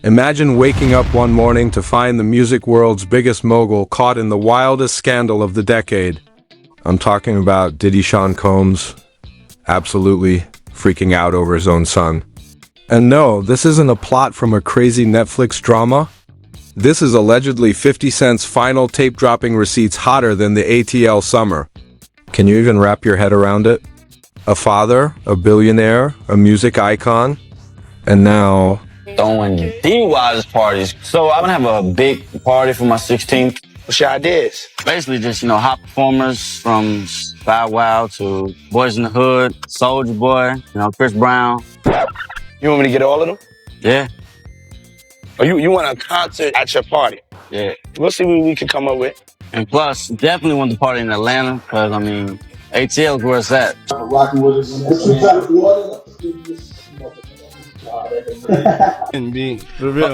Imagine waking up one morning to find the music world's biggest mogul caught in the wildest scandal of the decade. I'm talking about Diddy Sean Combs, absolutely freaking out over his own son. And no, this isn't a plot from a crazy Netflix drama. This is allegedly 50 Cent's final tape-dropping receipts hotter than the ATL summer. Can you even wrap your head around it? A father, a billionaire, a music icon, and now... throwing the wildest parties. So I'm gonna have a big party for my 16th. What's your ideas? Basically just, hot performers from Bow Wow to Boys in the Hood, Soulja Boy, Chris Brown. You want me to get all of them? Yeah. Or you want a concert at your party? Yeah. We'll see what we can come up with. And plus, definitely want the party in Atlanta, because, ATL is where it's at. Rocking with us.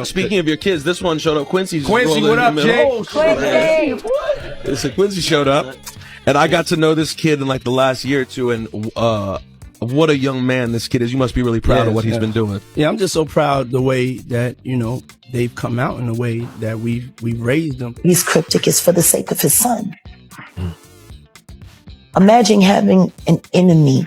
Speaking of your kids, this one showed up. Quincy, what up, Jay? Quincy! So Quincy showed up, and I got to know this kid in like the last year or two, and what a young man this kid is. You must be really proud of what he's been doing. Yeah, I'm just so proud the way that, they've come out in the way that we've raised them. He's cryptic is for the sake of his son. Imagine having an enemy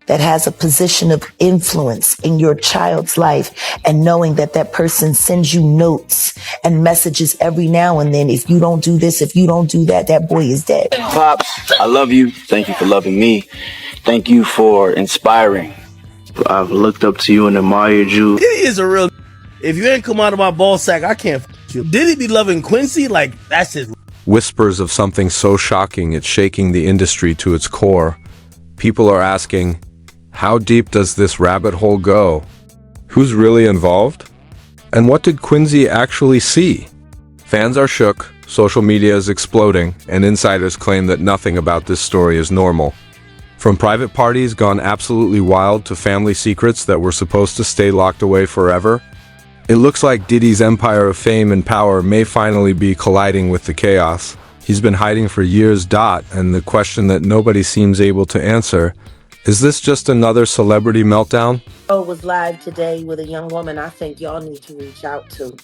that has a position of influence in your child's life and knowing that that person sends you notes and messages every now and then. If you don't do this, if you don't do that, that boy is dead. Pops, I love you. Thank you for loving me. Thank you for inspiring. I've looked up to you and admired you. Diddy is a real... If you ain't come out of my ball sack, I can't you. Diddy be loving Quincy? Like, that's his... Whispers of something so shocking it's shaking the industry to its core. People are asking, how deep does this rabbit hole go? Who's really involved? And what did Quincy actually see? Fans are shook, social media is exploding, and insiders claim that nothing about this story is normal. From private parties gone absolutely wild to family secrets that were supposed to stay locked away forever, it looks like Diddy's empire of fame and power may finally be colliding with the chaos. He's been hiding for years, and the question that nobody seems able to answer, is this just another celebrity meltdown? I was live today with a young woman I think y'all need to reach out to.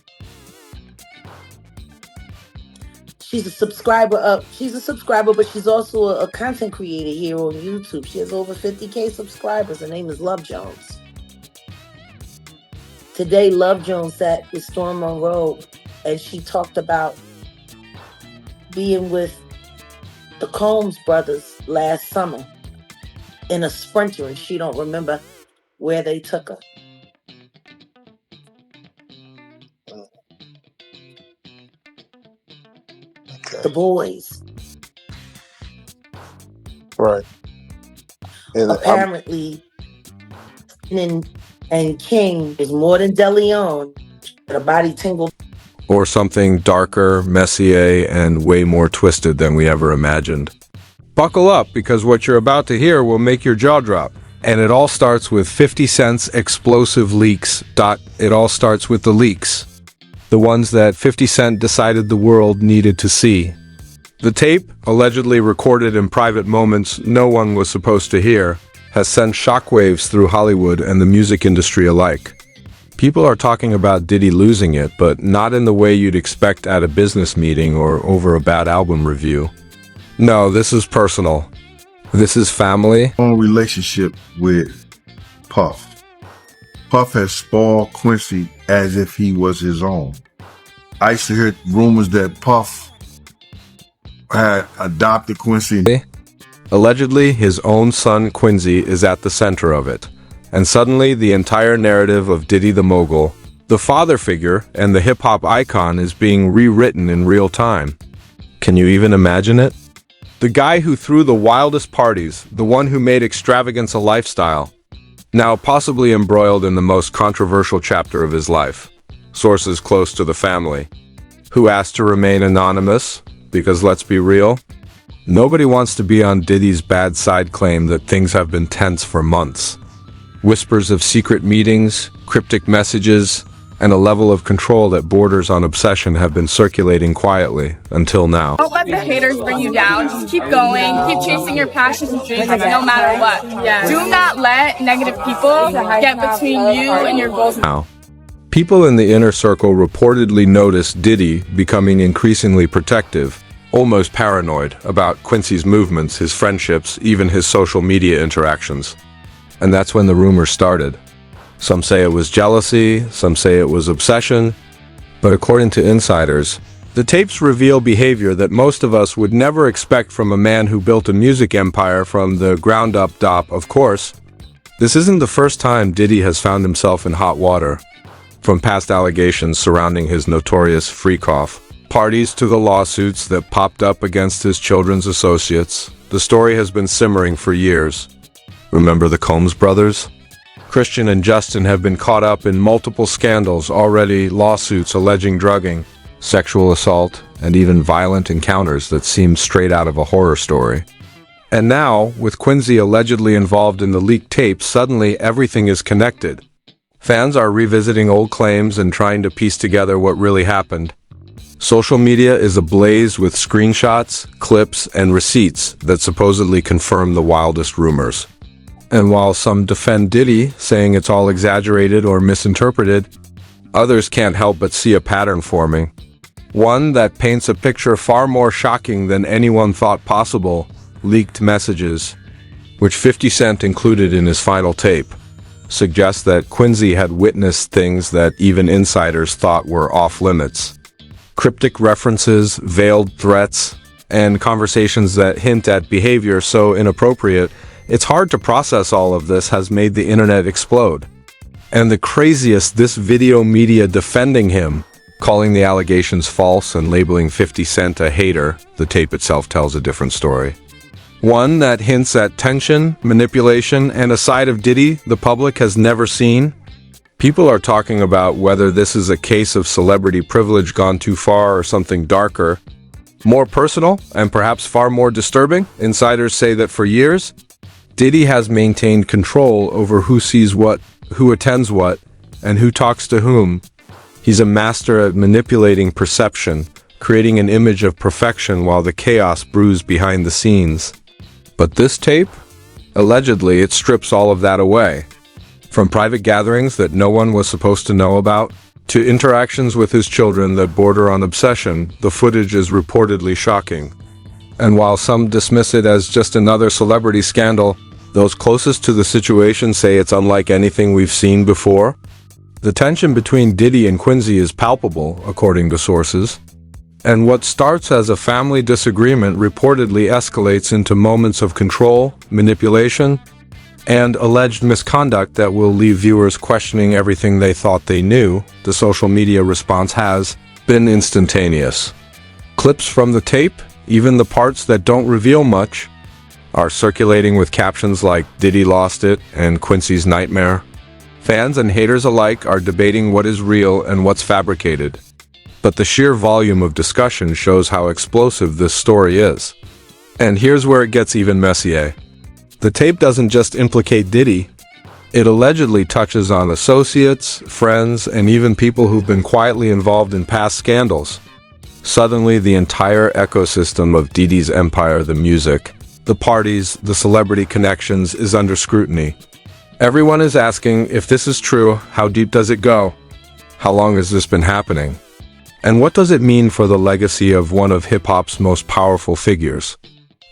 She's a subscriber, but she's also a content creator here on YouTube. She has over 50K subscribers. Her name is Love Jones. Today, Love Jones sat with Storm Monroe, and she talked about being with the Combs brothers last summer in a Sprinter, and she don't remember where they took her. Okay. The boys. Right. And apparently, and King is more than DeLeon. A body tingle. Or something darker, messier, and way more twisted than we ever imagined. Buckle up, because what you're about to hear will make your jaw drop. And it all starts with 50 Cent's explosive leaks. It all starts with the leaks. The ones that 50 Cent decided the world needed to see. The tape, allegedly recorded in private moments no one was supposed to hear, has sent shockwaves through Hollywood and the music industry alike. People are talking about Diddy losing it, but not in the way you'd expect at a business meeting or over a bad album review. No, this is personal. This is family. Own relationship with Puff. Puff has spoiled Quincy as if he was his own. I used to hear rumors that Puff had adopted Quincy. Allegedly, his own son Quincy is at the center of it. And suddenly, the entire narrative of Diddy the Mogul, the father figure and the hip-hop icon is being rewritten in real time. Can you even imagine it? The guy who threw the wildest parties, the one who made extravagance a lifestyle, now possibly embroiled in the most controversial chapter of his life. Sources close to the family, who asked to remain anonymous, because let's be real, nobody wants to be on Diddy's bad side claim that things have been tense for months. Whispers of secret meetings, cryptic messages, and a level of control that borders on obsession have been circulating quietly until now. Don't let the haters bring you down. Just keep going. Keep chasing your passions and dreams no matter what. Do not let negative people get between you and your goals. Now, People in the inner circle reportedly noticed Diddy becoming increasingly protective, almost paranoid about Quincy's movements, his friendships, even his social media interactions. And that's when the rumors started. Some say it was jealousy, some say it was obsession, but according to insiders, the tapes reveal behavior that most of us would never expect from a man who built a music empire from the ground up. Of course, this isn't the first time Diddy has found himself in hot water. From past allegations surrounding his notorious freak-off parties to the lawsuits that popped up against his children's associates, the story has been simmering for years. Remember the Combs brothers? Christian and Justin have been caught up in multiple scandals already, lawsuits alleging drugging, sexual assault, and even violent encounters that seem straight out of a horror story. And now, with Quincy allegedly involved in the leaked tapes, suddenly everything is connected. Fans are revisiting old claims and trying to piece together what really happened. Social media is ablaze with screenshots, clips, and receipts that supposedly confirm the wildest rumors. And while some defend Diddy, saying it's all exaggerated or misinterpreted, others can't help but see a pattern forming. One that paints a picture far more shocking than anyone thought possible: leaked messages, which 50 Cent included in his final tape, suggests that Quincy had witnessed things that even insiders thought were off-limits. Cryptic references, veiled threats, and conversations that hint at behavior so inappropriate it's hard to process. All of this has made the internet explode. And the craziest, this video media defending him, calling the allegations false and labeling 50 Cent a hater. The tape itself tells a different story. One that hints at tension, manipulation, and a side of Diddy the public has never seen. People are talking about whether this is a case of celebrity privilege gone too far or something darker, more personal, and perhaps far more disturbing. Insiders say that for years, Diddy has maintained control over who sees what, who attends what, and who talks to whom. He's a master at manipulating perception, creating an image of perfection while the chaos brews behind the scenes. But this tape? Allegedly, it strips all of that away. From private gatherings that no one was supposed to know about, to interactions with his children that border on obsession, the footage is reportedly shocking. And while some dismiss it as just another celebrity scandal, those closest to the situation say it's unlike anything we've seen before. The tension between Diddy and Quincy is palpable, according to sources. And what starts as a family disagreement reportedly escalates into moments of control, manipulation, and alleged misconduct that will leave viewers questioning everything they thought they knew. The social media response has been instantaneous. Clips from the tape, even the parts that don't reveal much, are circulating with captions like "Diddy lost it" and "Quincy's nightmare." Fans and haters alike are debating what is real and what's fabricated. But the sheer volume of discussion shows how explosive this story is. And here's where it gets even messier. The tape doesn't just implicate Diddy. It allegedly touches on associates, friends, and even people who've been quietly involved in past scandals. Suddenly, the entire ecosystem of Diddy's empire, the music, the parties, the celebrity connections, is under scrutiny. Everyone is asking, if this is true, how deep does it go? How long has this been happening? And what does it mean for the legacy of one of hip-hop's most powerful figures?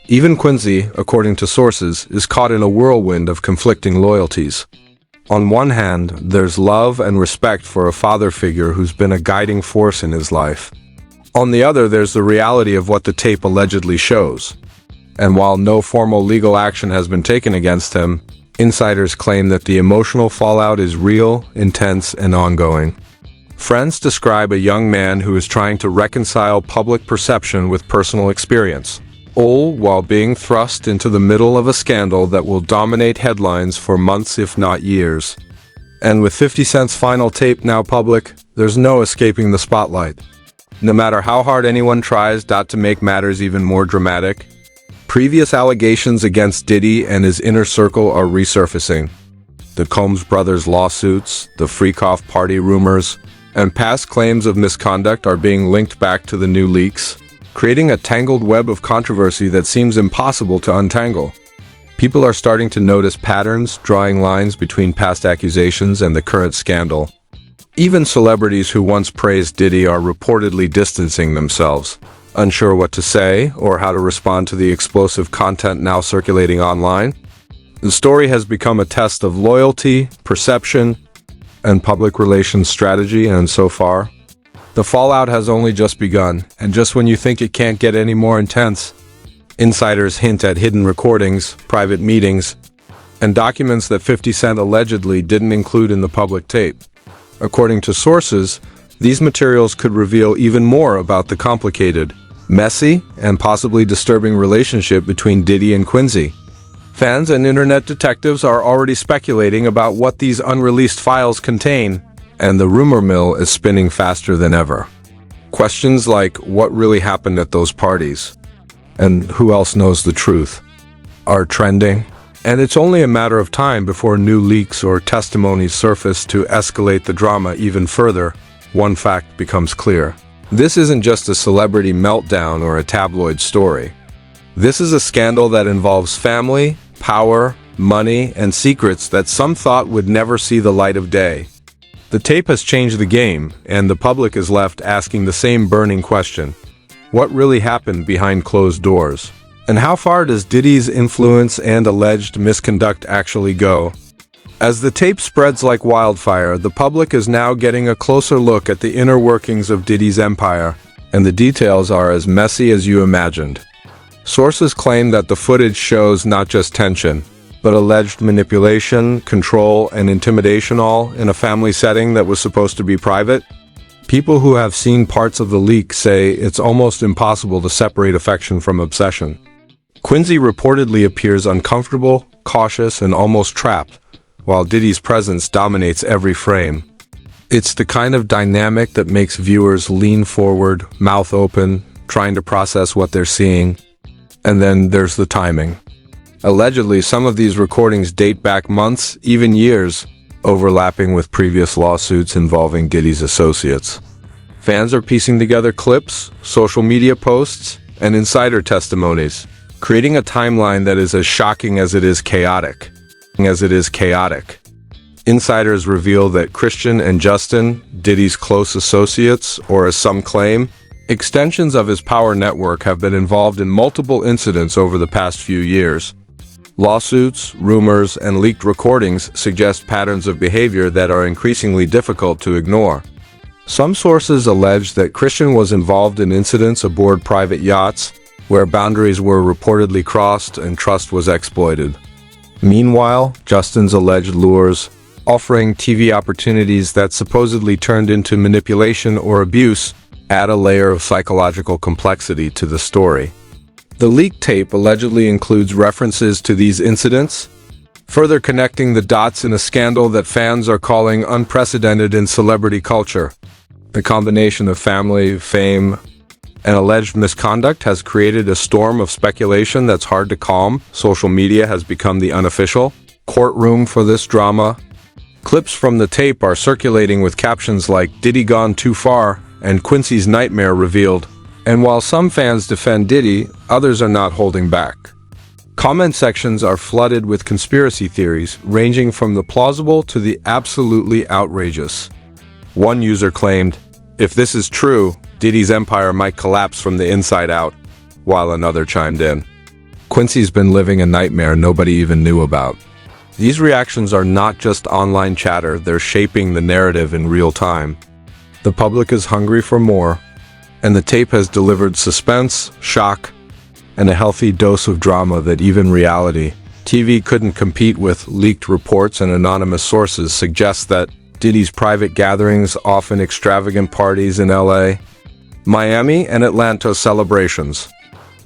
Even Quincy, according to sources, is caught in a whirlwind of conflicting loyalties. On one hand, there's love and respect for a father figure who's been a guiding force in his life. On the other, there's the reality of what the tape allegedly shows. And while no formal legal action has been taken against him, insiders claim that the emotional fallout is real, intense, and ongoing. Friends describe a young man who is trying to reconcile public perception with personal experience, all while being thrust into the middle of a scandal that will dominate headlines for months if not years. And with 50 Cent's final tape now public, there's no escaping the spotlight. No matter how hard anyone tries not to make matters even more dramatic, previous allegations against Diddy and his inner circle are resurfacing. The Combs brothers' lawsuits, the freak-off party rumors, and past claims of misconduct are being linked back to the new leaks, creating a tangled web of controversy that seems impossible to untangle. People are starting to notice patterns, drawing lines between past accusations and the current scandal. Even celebrities who once praised Diddy are reportedly distancing themselves, unsure what to say or how to respond to the explosive content now circulating online. The story has become a test of loyalty, perception, and public relations strategy, and so far, the fallout has only just begun, and just when you think it can't get any more intense, insiders hint at hidden recordings, private meetings, and documents that 50 Cent allegedly didn't include in the public tape. According to sources, these materials could reveal even more about the complicated, messy, and possibly disturbing relationship between Diddy and Quincy. Fans and internet detectives are already speculating about what these unreleased files contain, and the rumor mill is spinning faster than ever. Questions like what really happened at those parties, and who else knows the truth, are trending, and it's only a matter of time before new leaks or testimonies surface to escalate the drama even further. One fact becomes clear. This isn't just a celebrity meltdown or a tabloid story. This is a scandal that involves family, power, money, and secrets that some thought would never see the light of day. The tape has changed the game, and the public is left asking the same burning question. What really happened behind closed doors? And how far does Diddy's influence and alleged misconduct actually go? As the tape spreads like wildfire, the public is now getting a closer look at the inner workings of Diddy's empire, and the details are as messy as you imagined. Sources claim that the footage shows not just tension, but alleged manipulation, control, and intimidation, all in a family setting that was supposed to be private. People who have seen parts of the leak say it's almost impossible to separate affection from obsession. Quincy reportedly appears uncomfortable, cautious, and almost trapped, while Diddy's presence dominates every frame. It's the kind of dynamic that makes viewers lean forward, mouth open, trying to process what they're seeing. And then there's the timing. Allegedly, some of these recordings date back months, even years, overlapping with previous lawsuits involving Diddy's associates. Fans are piecing together clips, social media posts, and insider testimonies, creating a timeline that is as shocking as it is chaotic. Insiders reveal that Christian and Justin, Diddy's close associates, or as some claim, extensions of his power network, have been involved in multiple incidents over the past few years. Lawsuits, rumors, and leaked recordings suggest patterns of behavior that are increasingly difficult to ignore. Some sources allege that Christian was involved in incidents aboard private yachts, where boundaries were reportedly crossed and trust was exploited. Meanwhile, Justin's alleged lures, offering TV opportunities that supposedly turned into manipulation or abuse, add a layer of psychological complexity to the story. The leaked tape allegedly includes references to these incidents, further connecting the dots in a scandal that fans are calling unprecedented in celebrity culture. The combination of family, fame, and alleged misconduct has created a storm of speculation that's hard to calm. Social media has become the unofficial courtroom for this drama. Clips from the tape are circulating with captions like "Diddy gone too far" and "Quincy's nightmare revealed." And while some fans defend Diddy, others are not holding back. Comment sections are flooded with conspiracy theories, ranging from the plausible to the absolutely outrageous. One user claimed, "If this is true, Diddy's empire might collapse from the inside out," while another chimed in, "Quincy's been living a nightmare nobody even knew about." These reactions are not just online chatter, they're shaping the narrative in real time. The public is hungry for more, and the tape has delivered suspense, shock, and a healthy dose of drama that even reality TV couldn't compete with. Leaked reports and anonymous sources suggest that Diddy's private gatherings, often extravagant parties in LA, Miami, and Atlanta celebrations,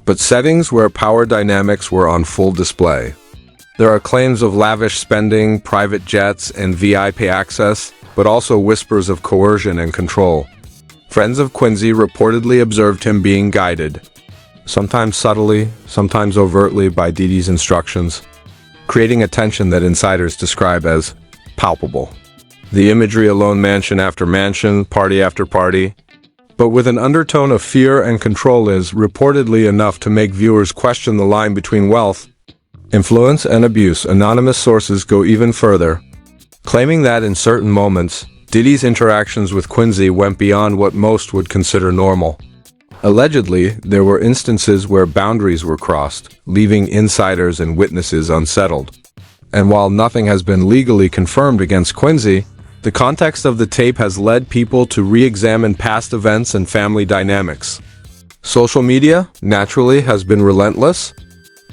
but settings where power dynamics were on full display. There are claims of lavish spending, private jets, and VIP access, but also whispers of coercion and control. Friends of Quincy reportedly observed him being guided, sometimes subtly, sometimes overtly, by Diddy's instructions, creating a tension that insiders describe as palpable. The imagery alone, mansion after mansion, party after party, but with an undertone of fear and control, is reportedly enough to make viewers question the line between wealth, influence, and abuse. Anonymous sources go even further, claiming that in certain moments, Diddy's interactions with Quincy went beyond what most would consider normal. Allegedly, there were instances where boundaries were crossed, leaving insiders and witnesses unsettled. And while nothing has been legally confirmed against Quincy, the context of the tape has led people to re-examine past events and family dynamics. Social media, naturally, has been relentless.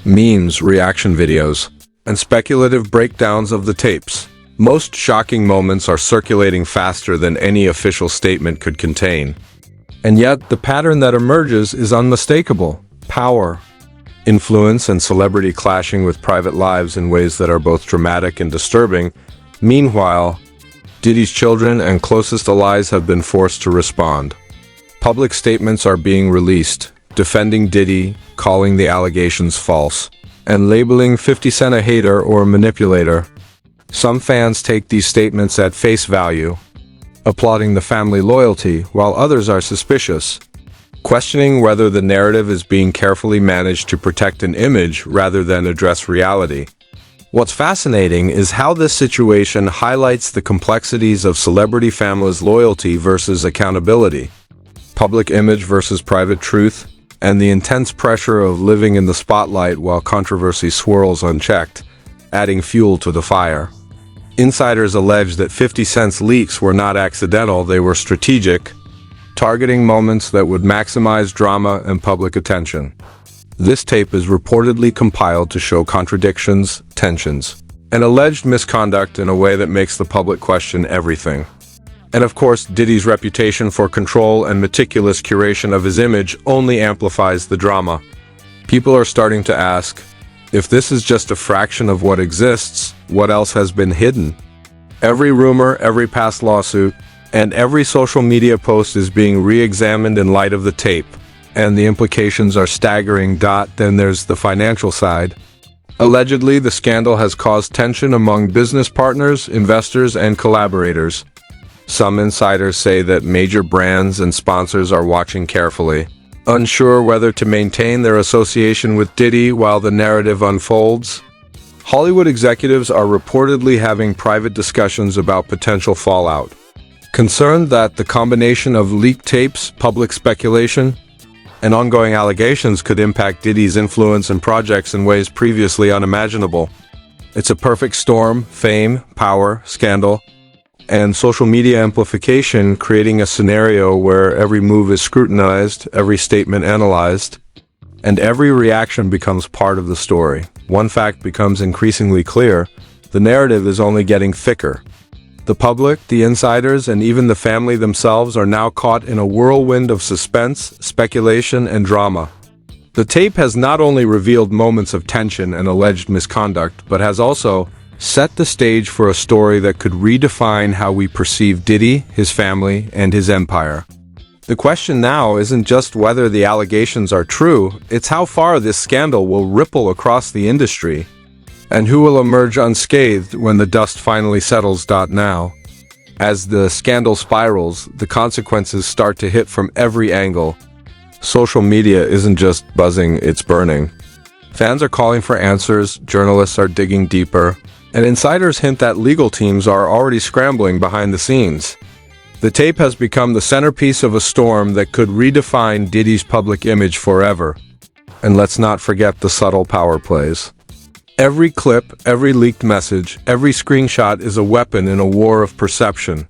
Memes, reaction videos, and speculative breakdowns of the tapes. Most shocking moments are circulating faster than any official statement could contain. And yet, the pattern that emerges is unmistakable. Power, influence, and celebrity clashing with private lives in ways that are both dramatic and disturbing. Meanwhile, Diddy's children and closest allies have been forced to respond. Public statements are being released, defending Diddy, calling the allegations false, and labeling 50 Cent a hater or a manipulator. Some fans take these statements at face value, applauding the family loyalty, while others are suspicious, questioning whether the narrative is being carefully managed to protect an image rather than address reality. What's fascinating is how this situation highlights the complexities of celebrity families' loyalty versus accountability, public image versus private truth, and the intense pressure of living in the spotlight while controversy swirls unchecked, adding fuel to the fire. Insiders allege that 50 Cent's leaks were not accidental, they were strategic, targeting moments that would maximize drama and public attention. This tape is reportedly compiled to show contradictions, tensions, and alleged misconduct in a way that makes the public question everything. And of course, Diddy's reputation for control and meticulous curation of his image only amplifies the drama. People are starting to ask, if this is just a fraction of what exists, what else has been hidden? Every rumor, every past lawsuit, and every social media post is being re-examined in light of the tape, and the implications are staggering. Then there's the financial side. Allegedly, the scandal has caused tension among business partners, investors, and collaborators. Some insiders say that major brands and sponsors are watching carefully, unsure whether to maintain their association with Diddy while the narrative unfolds. Hollywood executives are reportedly having private discussions about potential fallout, concerned that the combination of leaked tapes, public speculation, and ongoing allegations could impact Diddy's influence and projects in ways previously unimaginable. It's a perfect storm: fame, power, scandal, and social media amplification, creating a scenario where every move is scrutinized, every statement analyzed, and every reaction becomes part of the story. One fact becomes increasingly clear: the narrative is only getting thicker. The public, the insiders, and even the family themselves are now caught in a whirlwind of suspense, speculation, and drama. The tape has not only revealed moments of tension and alleged misconduct, but has also set the stage for a story that could redefine how we perceive Diddy, his family, and his empire. The question now isn't just whether the allegations are true, it's how far this scandal will ripple across the industry, and who will emerge unscathed when the dust finally settles. Now, as the scandal spirals, the consequences start to hit from every angle. Social media isn't just buzzing, it's burning. Fans are calling for answers, journalists are digging deeper, and insiders hint that legal teams are already scrambling behind the scenes. The tape has become the centerpiece of a storm that could redefine Diddy's public image forever. And let's not forget the subtle power plays. Every clip, every leaked message, every screenshot is a weapon in a war of perception.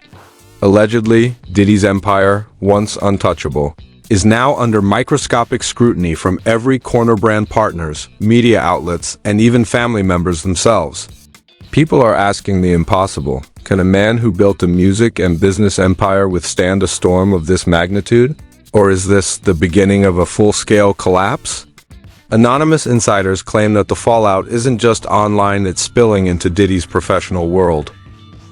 Allegedly, Diddy's empire, once untouchable, is now under microscopic scrutiny from every corner brand partners, media outlets, and even family members themselves. People are asking the impossible. Can a man who built a music and business empire withstand a storm of this magnitude? Or is this the beginning of a full-scale collapse? Anonymous insiders claim that the fallout isn't just online, it's spilling into Diddy's professional world.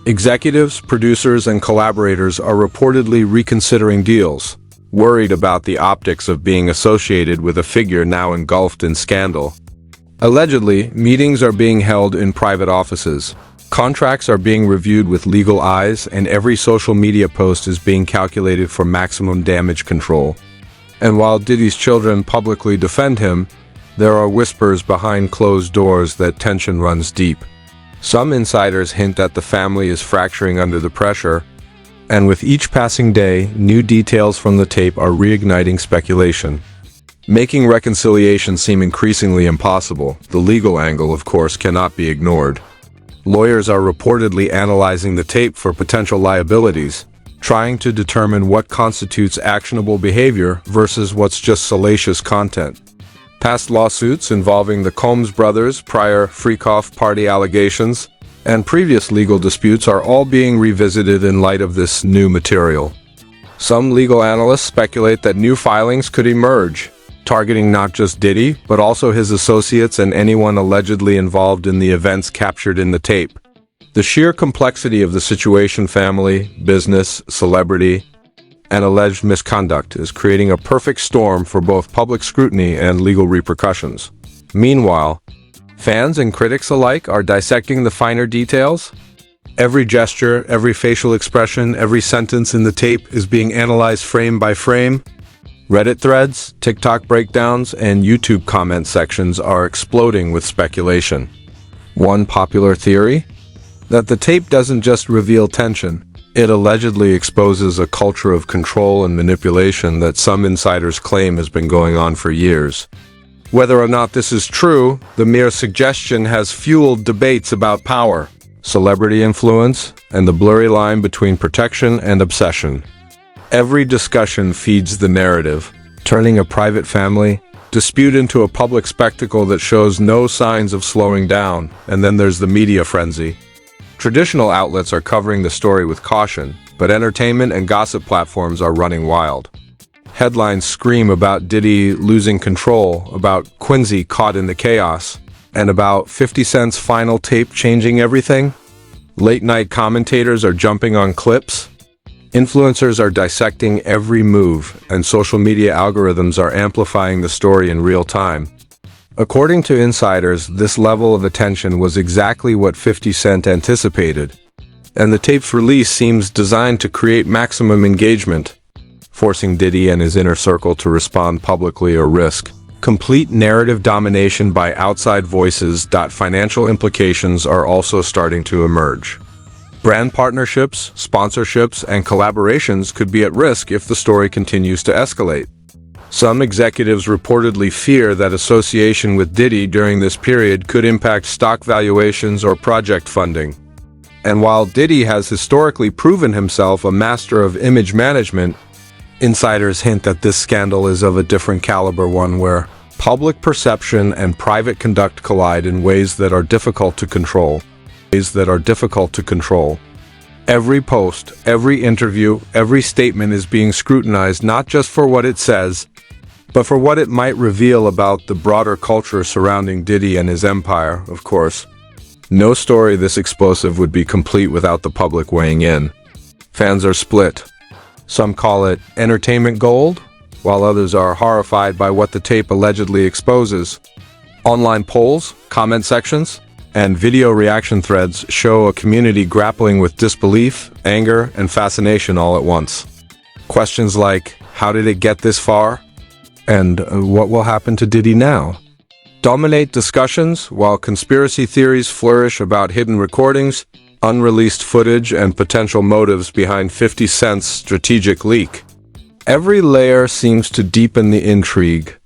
Executives, producers, and collaborators are reportedly reconsidering deals, worried about the optics of being associated with a figure now engulfed in scandal. Allegedly, meetings are being held in private offices. Contracts are being reviewed with legal eyes, and every social media post is being calculated for maximum damage control. And while Diddy's children publicly defend him, there are whispers behind closed doors that tension runs deep. Some insiders hint that the family is fracturing under the pressure, And with each passing day, new details from the tape are reigniting speculation. Making reconciliation seem increasingly impossible, the legal angle, of course, cannot be ignored. Lawyers are reportedly analyzing the tape for potential liabilities, trying to determine what constitutes actionable behavior versus what's just salacious content. Past lawsuits involving the Combs brothers, prior Freakoff party allegations, and previous legal disputes are all being revisited in light of this new material. Some legal analysts speculate that new filings could emerge, targeting not just Diddy, but also his associates and anyone allegedly involved in the events captured in the tape. The sheer complexity of the situation, family, business, celebrity, and alleged misconduct is creating a perfect storm for both public scrutiny and legal repercussions. Meanwhile, fans and critics alike are dissecting the finer details. Every gesture, every facial expression, every sentence in the tape is being analyzed frame by frame. Reddit threads, TikTok breakdowns, and YouTube comment sections are exploding with speculation. One popular theory? That the tape doesn't just reveal tension, it allegedly exposes a culture of control and manipulation that some insiders claim has been going on for years. Whether or not this is true, the mere suggestion has fueled debates about power, celebrity influence, and the blurry line between protection and obsession. Every discussion feeds the narrative, turning a private family dispute into a public spectacle that shows no signs of slowing down, and then there's the media frenzy. Traditional outlets are covering the story with caution, but entertainment and gossip platforms are running wild. Headlines scream about Diddy losing control, about Quincy caught in the chaos, and about 50 Cent's final tape changing everything. Late-night commentators are jumping on clips. Influencers are dissecting every move, and social media algorithms are amplifying the story in real time. According to insiders, this level of attention was exactly what 50 Cent anticipated, and the tape's release seems designed to create maximum engagement, forcing Diddy and his inner circle to respond publicly or risk complete narrative domination by outside voices. Financial implications are also starting to emerge. Brand partnerships, sponsorships, and collaborations could be at risk if the story continues to escalate. Some executives reportedly fear that association with Diddy during this period could impact stock valuations or project funding. And while Diddy has historically proven himself a master of image management, insiders hint that this scandal is of a different caliber, one where public perception and private conduct collide in ways that are difficult to control. Every post, every interview, every statement is being scrutinized not just for what it says, but for what it might reveal about the broader culture surrounding Diddy and his empire, of course. No story this explosive would be complete without the public weighing in. Fans are split. Some call it entertainment gold, while others are horrified by what the tape allegedly exposes. Online polls, comment sections, and video reaction threads show a community grappling with disbelief, anger, and fascination all at once. Questions like, how did it get this far? And what will happen to Diddy now? Dominate discussions, while conspiracy theories flourish about hidden recordings, unreleased footage, and potential motives behind 50 Cent's strategic leak. Every layer seems to deepen the intrigue,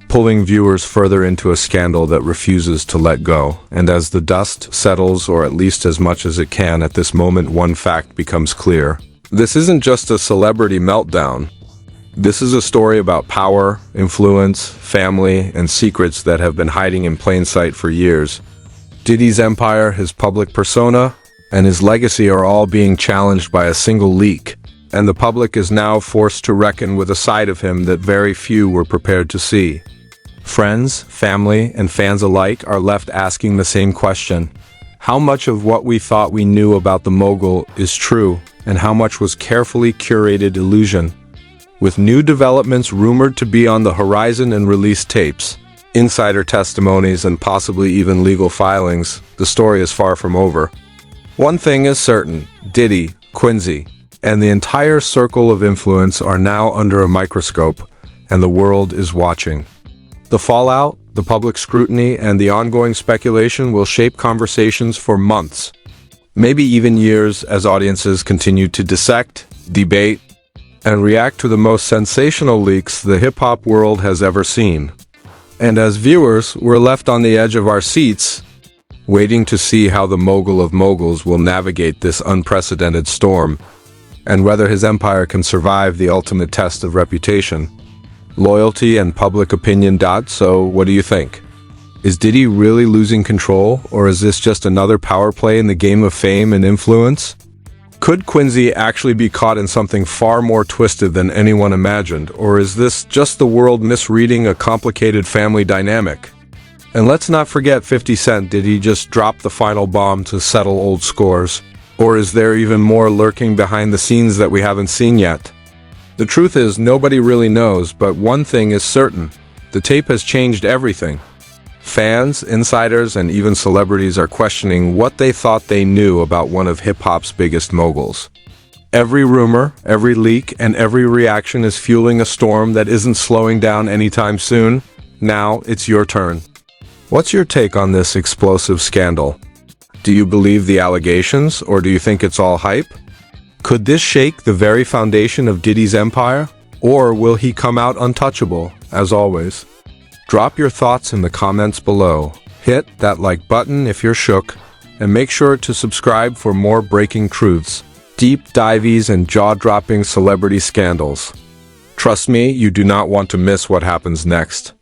pulling viewers further into a scandal that refuses to let go. And as the dust settles, or at least as much as it can at this moment, one fact becomes clear. This isn't just a celebrity meltdown. This is a story about power, influence, family, and secrets that have been hiding in plain sight for years. Diddy's empire, his public persona, and his legacy are all being challenged by a single leak, and the public is now forced to reckon with a side of him that very few were prepared to see. Friends, family, and fans alike are left asking the same question. How much of what we thought we knew about the mogul is true, and how much was carefully curated illusion? With new developments rumored to be on the horizon and released tapes, insider testimonies, and possibly even legal filings, the story is far from over. One thing is certain: Diddy, Quincy, and the entire circle of influence are now under a microscope, and the world is watching. The fallout, the public scrutiny, and the ongoing speculation will shape conversations for months, maybe even years, as audiences continue to dissect, debate, and react to the most sensational leaks the hip-hop world has ever seen. And as viewers, we're left on the edge of our seats, waiting to see how the mogul of moguls will navigate this unprecedented storm, and whether his empire can survive the ultimate test of reputation, loyalty, and public opinion. So, what do you think? Is Diddy really losing control, or is this just another power play in the game of fame and influence? Could Quincy actually be caught in something far more twisted than anyone imagined, or is this just the world misreading a complicated family dynamic? And let's not forget 50 Cent. Did he just drop the final bomb to settle old scores? Or is there even more lurking behind the scenes that we haven't seen yet? The truth is, nobody really knows, but one thing is certain. The tape has changed everything. Fans, insiders, and even celebrities are questioning what they thought they knew about one of hip-hop's biggest moguls. Every rumor, every leak, and every reaction is fueling a storm that isn't slowing down anytime soon. Now, it's your turn. What's your take on this explosive scandal? Do you believe the allegations, or do you think it's all hype? Could this shake the very foundation of Diddy's empire, or will he come out untouchable, as always? Drop your thoughts in the comments below. Hit that like button if you're shook, and make sure to subscribe for more breaking truths, deep dives, and jaw-dropping celebrity scandals. Trust me, you do not want to miss what happens next.